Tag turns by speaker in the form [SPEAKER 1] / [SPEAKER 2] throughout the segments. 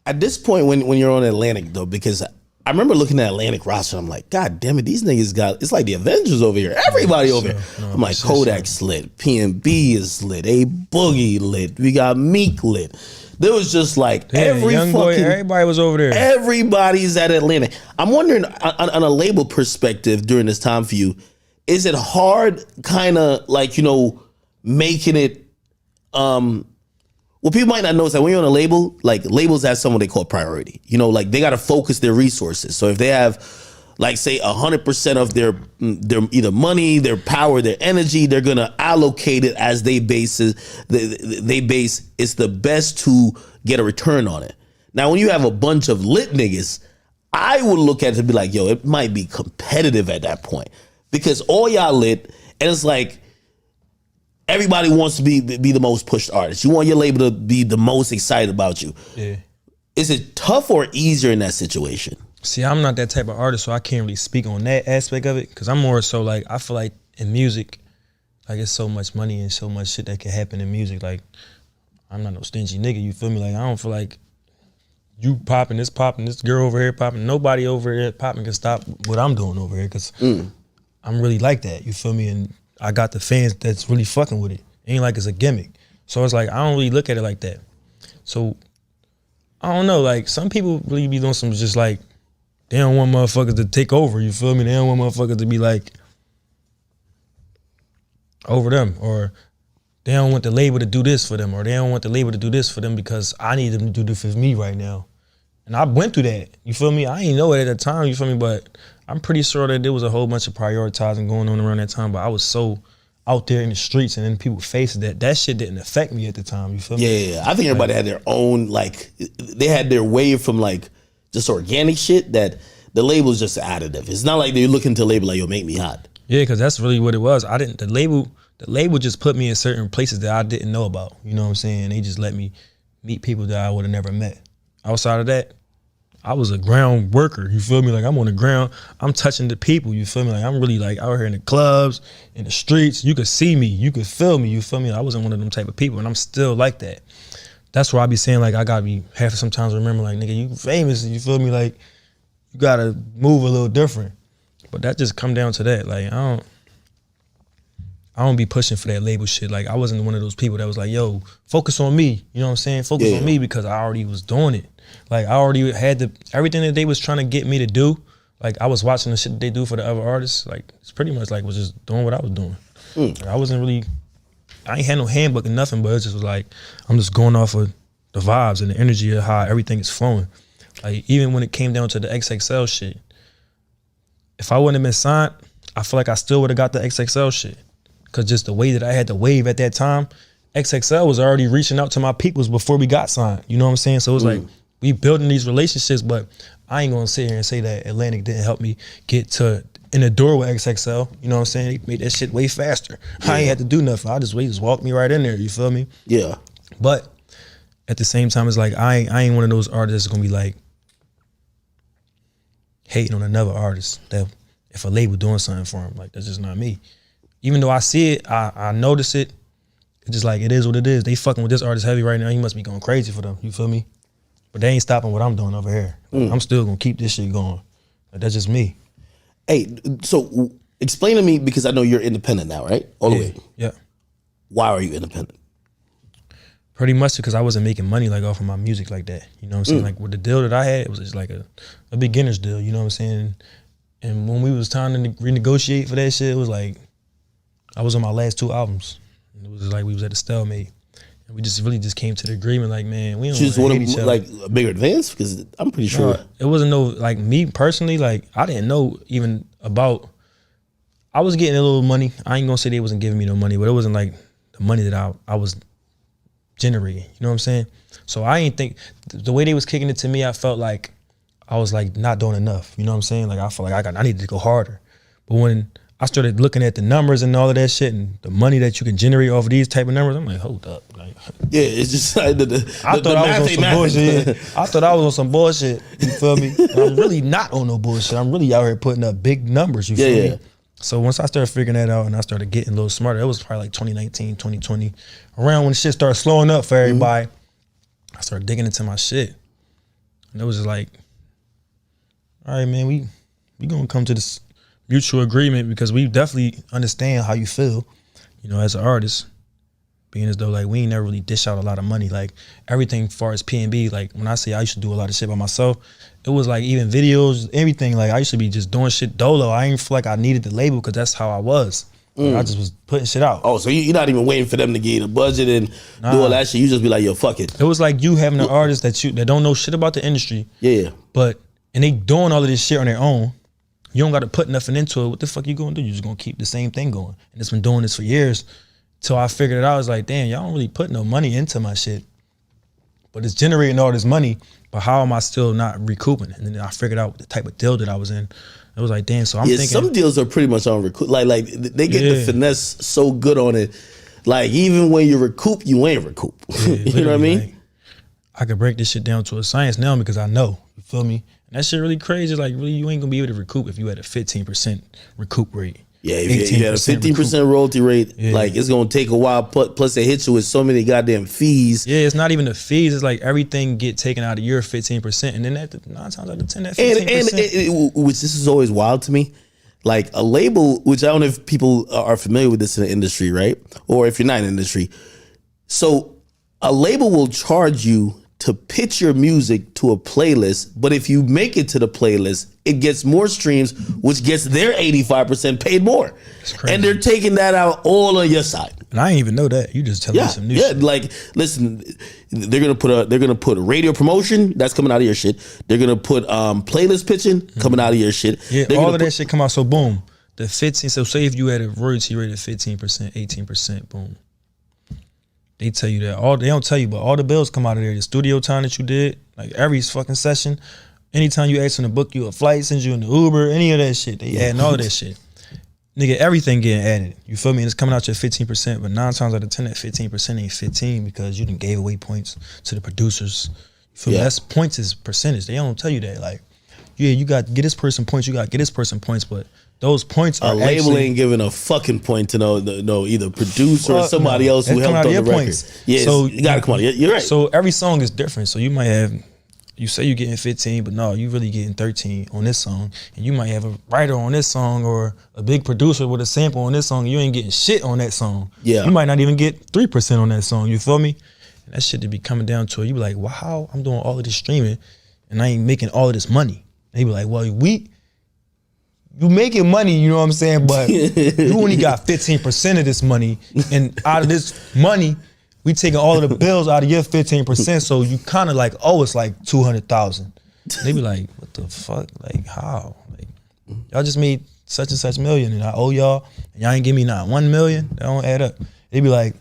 [SPEAKER 1] At this point, when you're on Atlantic though, because I remember looking at Atlantic roster, I'm like, God damn it, these niggas got, it's like the Avengers over here. Everybody over here. I'm like, Kodak's lit, PNB is lit, A Boogie lit, we got Meek lit. There was just like
[SPEAKER 2] everybody was over there.
[SPEAKER 1] Everybody's at Atlantic. I'm wondering on a label perspective during this time for you, is it hard kind of like, you know, making it, well, people might not know is that when you're on a label, like labels have someone they call priority. You know, like they got to focus their resources. So if they have, like, say 100% of their either money, their power, their energy, they're gonna allocate it as they base it's the best to get a return on it. Now, when you have a bunch of lit niggas, I would look at it and be like, yo, it might be competitive at that point because all y'all lit, and it's like, everybody wants to be the most pushed artist. You want your label to be the most excited about you.
[SPEAKER 2] Yeah.
[SPEAKER 1] Is it tough or easier in that situation?
[SPEAKER 2] See, I'm not that type of artist, so I can't really speak on that aspect of it. Cause I'm more so like, I feel like in music, like it's so much money and so much shit that can happen in music. Like, I'm not no stingy nigga, you feel me? Like, I don't feel like you popping, this girl over here popping, nobody over here popping can stop what I'm doing over here. Cause I'm really like that, you feel me? And I got the fans that's really fucking with it. Ain't like it's a gimmick. So it's like, I don't really look at it like that. So, I don't know, like some people really be doing some just like, they don't want motherfuckers to take over, you feel me? They don't want motherfuckers to be like, over them, or they don't want the label to do this for them, or they don't want the label to do this for them because I need them to do this for me right now. And I went through that, you feel me? I ain't know it at the time, you feel me? But I'm pretty sure that there was a whole bunch of prioritizing going on around that time, but I was so out there in the streets and in people's faces that shit didn't affect me at the time, you feel me?
[SPEAKER 1] Yeah. I think everybody had their own, like, they had their way from like just organic shit that the label's just additive. It's not like they're looking to label like, yo, make me hot.
[SPEAKER 2] Yeah, because that's really what it was. The label just put me in certain places that I didn't know about, you know what I'm saying? They just let me meet people that I would have never met. Outside of that, I was a ground worker, you feel me? Like I'm on the ground, I'm touching the people, you feel me? Like I'm really like out here in the clubs, in the streets, you could see me, you could feel me, you feel me? I wasn't one of them type of people and I'm still like that. That's why I be saying like I gotta be have to sometimes remember like, nigga, you famous, you feel me? Like you gotta move a little different. But that just come down to that. Like I don't be pushing for that label shit. Like I wasn't one of those people that was like, yo, focus on me. You know what I'm saying? Focus on me because I already was doing it. Like I already had everything that they was trying to get me to do. Like I was watching the shit that they do for the other artists. Like it's pretty much like was just doing what I was doing. Like, I wasn't really, I ain't had no handbook or nothing, but it just was like, I'm just going off of the vibes and the energy of how everything is flowing. Like even when it came down to the XXL shit, if I wouldn't have been signed, I feel like I still would have got the XXL shit. Cause just the way that I had to wave at that time, XXL was already reaching out to my peoples before we got signed. You know what I'm saying? So it was like, we building these relationships, but I ain't gonna sit here and say that Atlantic didn't help me get in the door with XXL. You know what I'm saying? They made that shit way faster. Yeah. I ain't had to do nothing. They just walked me right in there, you feel me?
[SPEAKER 1] Yeah.
[SPEAKER 2] But at the same time, it's like, I ain't one of those artists that's gonna be like, hating on another artist that if a label doing something for him, like that's just not me. Even though I see it, I notice it, it's just like, it is what it is. They fucking with this artist heavy right now, he must be going crazy for them, you feel me? But they ain't stopping what I'm doing over here. I'm still gonna keep this shit going. Like, that's just me.
[SPEAKER 1] Hey, so explain to me, because I know you're independent now, right? All the way.
[SPEAKER 2] Yeah.
[SPEAKER 1] Why are you independent?
[SPEAKER 2] Pretty much because I wasn't making money like off of my music like that. You know what I'm saying? Like with the deal that I had, it was just like a beginner's deal, you know what I'm saying? And when we was trying to renegotiate for that shit, it was like, I was on my last 2 albums. And it was like we was at a stalemate. And we just really just came to the agreement like, man, we don't want to hate each other.
[SPEAKER 1] Like a bigger advance? Because I'm pretty sure.
[SPEAKER 2] It wasn't no, like me personally, like I didn't know even about, I was getting a little money. I ain't gonna say they wasn't giving me no money, but it wasn't like the money that I was generating. You know what I'm saying? So I ain't think, the way they was kicking it to me, I felt like I was like not doing enough. You know what I'm saying? Like I felt like I needed to go harder. But when I started looking at the numbers and all of that shit and the money that you can generate off of these type of numbers, I'm like, hold up. Like,
[SPEAKER 1] yeah, it's just like
[SPEAKER 2] I thought I was on some bullshit. I thought I was on some bullshit. You feel me? But I'm really not on no bullshit. I'm really out here putting up big numbers. You feel me? So once I started figuring that out and I started getting a little smarter, it was probably like 2019, 2020, around when shit started slowing up for everybody. I started digging into my shit. And it was just like, all right, man, we gonna come to this mutual agreement because we definitely understand how you feel, you know, as an artist, being as though like we ain't never really dish out a lot of money. Like everything as far as PNB, like when I say I used to do a lot of shit by myself, it was like even videos, everything. Like I used to be just doing shit dolo. I ain't feel like I needed the label because that's how I was. Like, I just was putting shit out.
[SPEAKER 1] Oh, so you're not even waiting for them to give you the budget and do all that shit. You just be like, yo, fuck it.
[SPEAKER 2] It was like you having an artist that don't know shit about the industry.
[SPEAKER 1] Yeah.
[SPEAKER 2] And they doing all of this shit on their own. You don't got to put nothing into it. What the fuck you gonna do? You just gonna keep the same thing going. And it's been doing this for years. Till I figured it out. I was like, damn, y'all don't really put no money into my shit. But it's generating all this money. But how am I still not recouping? And then I figured out the type of deal that I was in. It was like, damn, so I'm thinking. Some
[SPEAKER 1] deals are pretty much on recoup. Like they get the finesse so good on it. Like even when you recoup, you ain't recoup. You know what I mean?
[SPEAKER 2] Like, I could break this shit down to a science now because I know. You feel me? And that shit really crazy. Like really, you ain't gonna be able to recoup if you had a 15% recoup rate.
[SPEAKER 1] Yeah, if you had a 15% royalty rate, like it's gonna take a while. Plus, they hit you with so many goddamn fees.
[SPEAKER 2] Yeah, it's not even the fees. It's like everything get taken out of your 15%, and then that 9 times out of 10, that 15%.
[SPEAKER 1] And which this is always wild to me. Like a label, which I don't know if people are familiar with this in the industry, right? Or if you're not in the industry. So a label will charge you to pitch your music to a playlist, but if you make it to the playlist, it gets more streams, which gets their 85% paid more. And they're taking that out all on your side.
[SPEAKER 2] And I didn't even know that. You just telling me some new shit.
[SPEAKER 1] Like, listen, they're gonna put a radio promotion that's coming out of your shit. They're gonna put playlist pitching coming out of your shit.
[SPEAKER 2] Yeah, all of that shit come out. So boom, the 15. So say if you had a royalty rate of 15%, 18%, boom. They tell you that. They don't tell you, but all the bills come out of there. The studio time that you did, like every fucking session, anytime you ask them to book you a flight, send you in the Uber, any of that shit, they adding all of that shit. Nigga, everything getting added. You feel me? And it's coming out your 15%, but 9 times out of 10, that 15% ain't 15 because you done gave away points to the producers. You feel me? That's points is percentage. They don't tell you that. Like, yeah, you got to get this person points, you got to get this person points, but those points are
[SPEAKER 1] label ain't giving a fucking point to no either producer or somebody else who helped on the record. Points. Yeah, so you gotta come on. You're right.
[SPEAKER 2] So every song is different. So you might have, you say you're getting 15, but no, you really getting 13 on this song, and you might have a writer on this song or a big producer with a sample on this song. And you ain't getting shit on that song. Yeah, you might not even get 3% on that song. You feel me? And that shit to be coming down to it. You be like, wow, I'm doing all of this streaming, and I ain't making all of this money. And they be like, well, you making money, you know what I'm saying? But you only got 15% of this money. And out of this money, we taking all of the bills out of your 15%. So you kind of like, oh, it's like 200,000. They be like, what the fuck? Like, how? Like, y'all just made such and such million and I owe y'all, and y'all ain't give me not 1 million? That don't add up. They be like,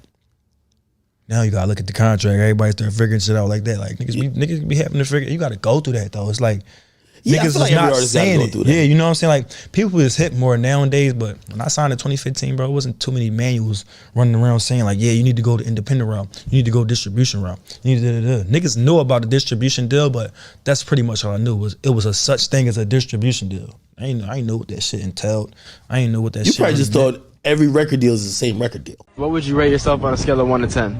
[SPEAKER 2] now you gotta look at the contract. Everybody start figuring shit out like that. Like, niggas be having to figure, you gotta go through that though. It's like, niggas is not saying it. Yeah, you know what I'm saying? Like, people is hit more nowadays, but when I signed in 2015, bro, it wasn't too many manuals running around saying like, yeah, you need to go the independent route. You need to go distribution route. You need to Niggas knew about the distribution deal, but that's pretty much all I knew was it was a such thing as a distribution deal. I ain't know what that shit entailed. I ain't know what that shit.
[SPEAKER 1] You probably just thought every record deal is the same record deal.
[SPEAKER 3] What would you rate yourself on a scale of 1 to 10?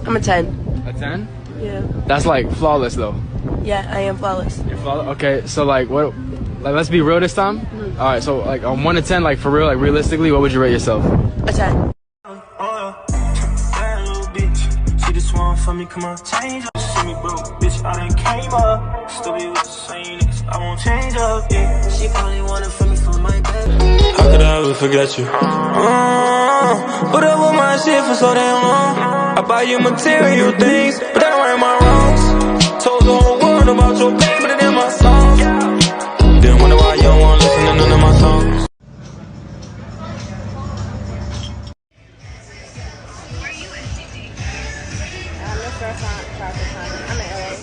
[SPEAKER 4] I'm a 10.
[SPEAKER 3] A 10?
[SPEAKER 4] Yeah.
[SPEAKER 3] That's like flawless though.
[SPEAKER 4] Yeah, I am flawless.
[SPEAKER 3] You're flawless? Okay, so like what, like let's be real this time. Mm-hmm. All right, so like on 1 to 10, like for real, like realistically, what would you rate yourself?
[SPEAKER 4] A 10.
[SPEAKER 5] Bad little bitch, she just want for me, come on, change up. See me broke, bitch, I done came up. Still be with the same niggas, I won't change up, yeah. She only wanted for me for ever forget you. Put up with my shit for so damn long. I buy you material things, but that ain't my wrongs. Told the whole world about your pain, but it in my songs. Then wonder why you don't wanna listen to none of my songs.
[SPEAKER 6] I'm in LA.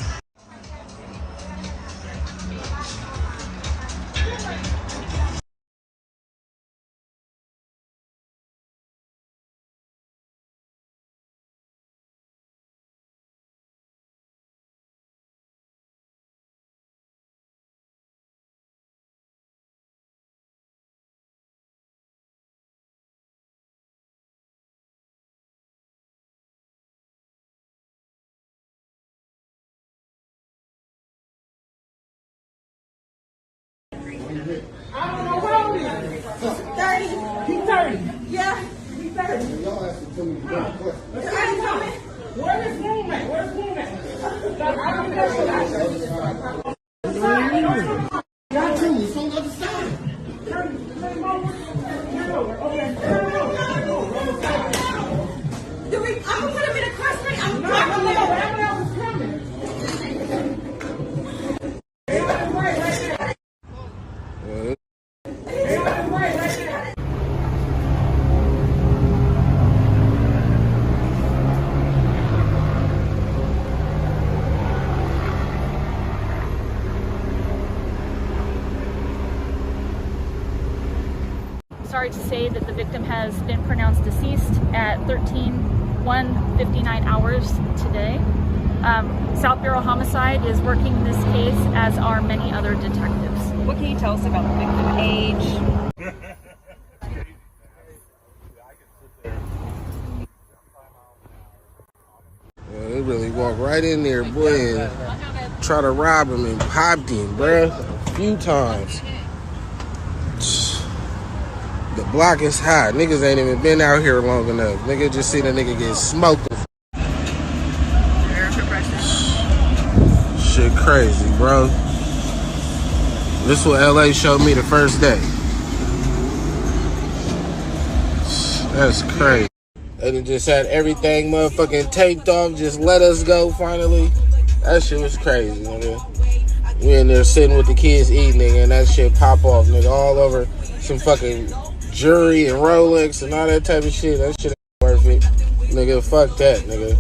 [SPEAKER 7] I don't know what old he is. 30. He's 30. Yeah, he's 30. Y'all asked him to me. Where's his roommate? Where's his roommate? I don't know. Got two. It's on the other side. Okay. I'm gonna put him in a crossbreak. I'm dropping him. Everyone else is coming.
[SPEAKER 8] Sorry to say that the victim has been pronounced deceased at 13:59 hours today. South Bureau Homicide is working this case, as are many other detectives.
[SPEAKER 6] What can you tell us about the victim age?
[SPEAKER 9] They really walked right in there, boy, and try to rob him and popped him, bruh, a few times. The block is hot. Niggas ain't even been out here long enough. Nigga just seen a nigga get smoked. Shit crazy, bro. This what LA showed me the first day. That's crazy. They done just had everything motherfucking taped off, just let us go finally. That shit was crazy, nigga. We in there sitting with the kids eating, nigga, and that shit pop off, nigga, all over some fucking jewelry and Rolex and all that type of shit. That shit ain't worth it. Nigga, fuck that, nigga.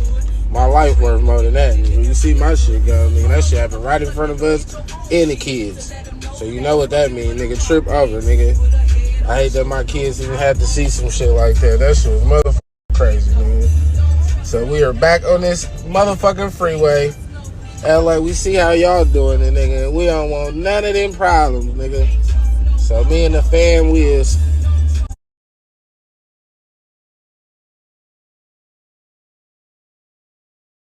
[SPEAKER 9] My life worth more than that, nigga. You see my shit go, nigga. That shit happened right in front of us and the kids. So you know what that mean, nigga. Trip over, nigga. I hate that my kids even had to see some shit like that. That shit was motherfucking crazy, nigga. So we are back on this motherfucking freeway. LA, we see how y'all doing it, nigga. We don't want none of them problems, nigga. So me and the fam, we is